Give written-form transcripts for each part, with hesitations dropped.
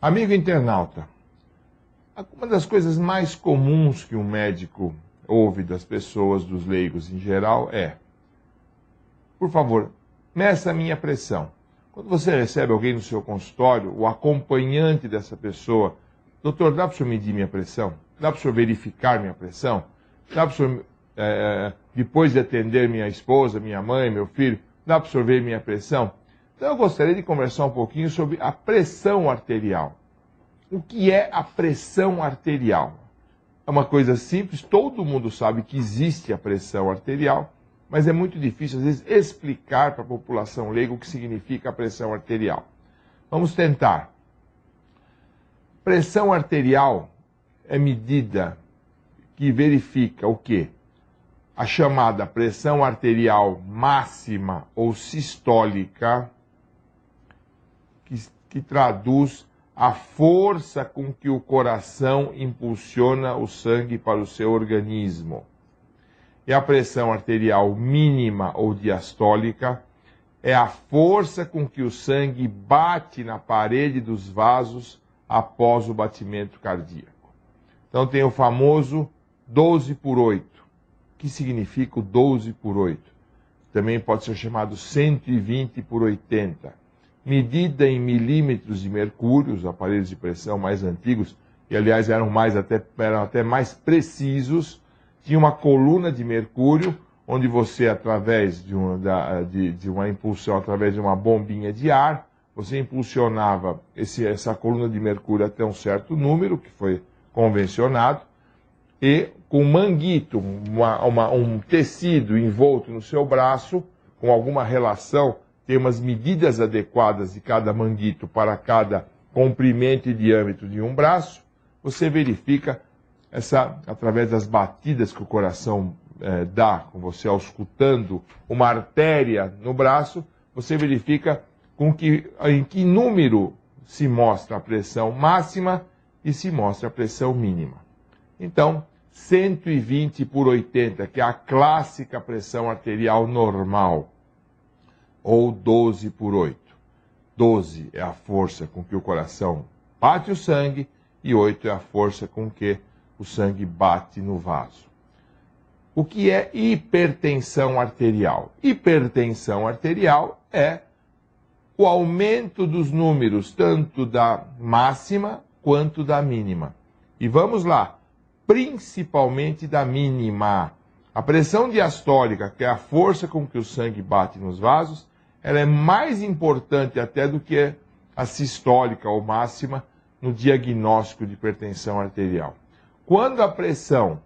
Amigo internauta, uma das coisas mais comuns que um médico ouve das pessoas, dos leigos em geral, é: por favor, meça a minha pressão. Quando você recebe alguém no seu consultório, o acompanhante dessa pessoa, doutor, dá para o senhor medir minha pressão? Dá para o senhor verificar minha pressão? Dá para o senhor, depois de atender minha esposa, minha mãe, meu filho, dá para o senhor ver minha pressão? Então eu gostaria de conversar um pouquinho sobre a pressão arterial. O que é a pressão arterial? É uma coisa simples, todo mundo sabe que existe a pressão arterial, mas é muito difícil, às vezes, explicar para a população leiga o que significa a pressão arterial. Vamos tentar. Pressão arterial é medida que verifica o quê? A chamada pressão arterial máxima ou sistólica, que traduz a força com que o coração impulsiona o sangue para o seu organismo. E a pressão arterial mínima ou diastólica é a força com que o sangue bate na parede dos vasos após o batimento cardíaco. Então tem o famoso 12 por 8. O que significa o 12 por 8? Também pode ser chamado 120 por 80. Medida em milímetros de mercúrio, os aparelhos de pressão mais antigos, e aliás eram até mais precisos, tinha uma coluna de mercúrio, onde você, através de uma impulsão, através de uma bombinha de ar, você impulsionava essa coluna de mercúrio até um certo número, que foi convencionado, e com manguito, um tecido envolto no seu braço, com alguma relação, tem umas medidas adequadas de cada manguito para cada comprimento e diâmetro de um braço, você verifica através das batidas que o coração dá, com você auscultando uma artéria no braço, você verifica em que número se mostra a pressão máxima e se mostra a pressão mínima. Então, 120 por 80, que é a clássica pressão arterial normal, ou 12 por 8. 12 é a força com que o coração bate o sangue e 8 é a força com que o sangue bate no vaso. O que é hipertensão arterial? Hipertensão arterial é o aumento dos números, tanto da máxima quanto da mínima. E vamos lá, principalmente da mínima. A pressão diastólica, que é a força com que o sangue bate nos vasos, ela é mais importante até do que a sistólica ou máxima no diagnóstico de hipertensão arterial. Quando a pressão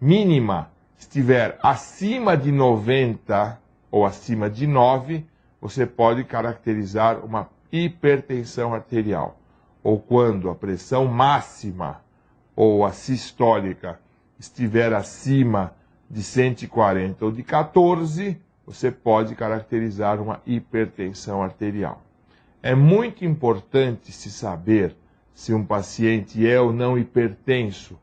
mínima estiver acima de 90 ou acima de 9, você pode caracterizar uma hipertensão arterial. Ou quando a pressão máxima ou a sistólica estiver acima de 140 ou de 14, você pode caracterizar uma hipertensão arterial. É muito importante se saber se um paciente é ou não hipertenso.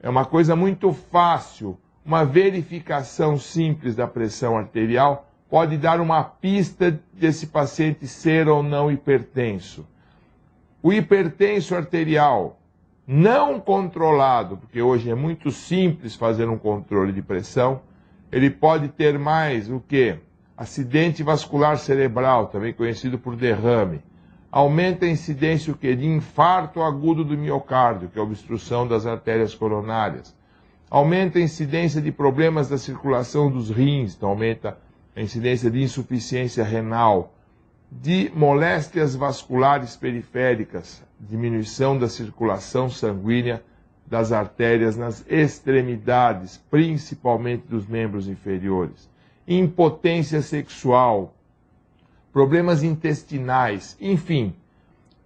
É uma coisa muito fácil. Uma verificação simples da pressão arterial pode dar uma pista desse paciente ser ou não hipertenso. O hipertenso arterial não controlado, porque hoje é muito simples fazer um controle de pressão, ele pode ter mais o quê? Acidente vascular cerebral, também conhecido por derrame. Aumenta a incidência o quê? De infarto agudo do miocárdio, que é a obstrução das artérias coronárias. Aumenta a incidência de problemas da circulação dos rins, então aumenta a incidência de insuficiência renal, de moléstias vasculares periféricas, diminuição da circulação sanguínea das artérias nas extremidades, principalmente dos membros inferiores, impotência sexual, problemas intestinais, enfim,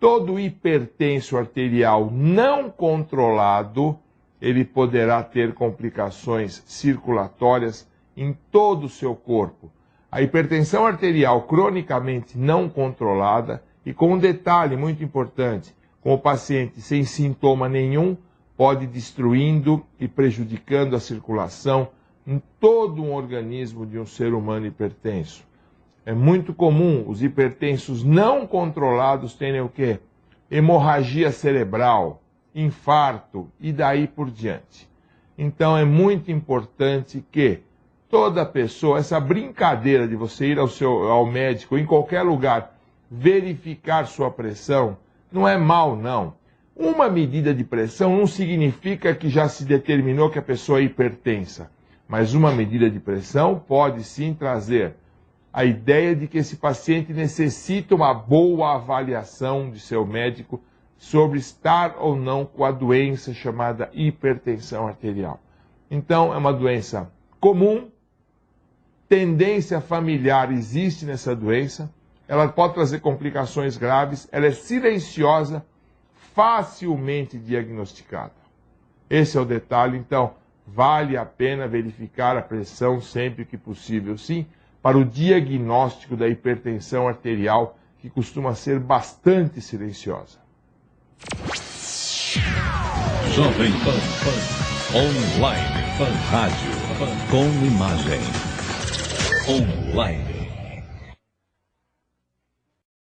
todo hipertenso arterial não controlado, ele poderá ter complicações circulatórias em todo o seu corpo. A hipertensão arterial cronicamente não controlada, e com um detalhe muito importante, com o paciente sem sintoma nenhum, pode ir destruindo e prejudicando a circulação em todo um organismo de um ser humano hipertenso. É muito comum os hipertensos não controlados terem o quê? hemorragia cerebral, infarto e daí por diante. Então é muito importante que toda pessoa, essa brincadeira de você ir ao médico em qualquer lugar, verificar sua pressão, não é mal, não. Uma medida de pressão não significa que já se determinou que a pessoa é hipertensa, mas uma medida de pressão pode sim trazer a ideia de que esse paciente necessita uma boa avaliação de seu médico sobre estar ou não com a doença chamada hipertensão arterial. Então, é uma doença comum, tendência familiar existe nessa doença, ela pode trazer complicações graves, ela é silenciosa, facilmente diagnosticada. Esse é o detalhe, então, vale a pena verificar a pressão sempre que possível, sim, para o diagnóstico da hipertensão arterial, que costuma ser bastante silenciosa. Jovem Pan Online, Pan Rádio, com imagem. Online.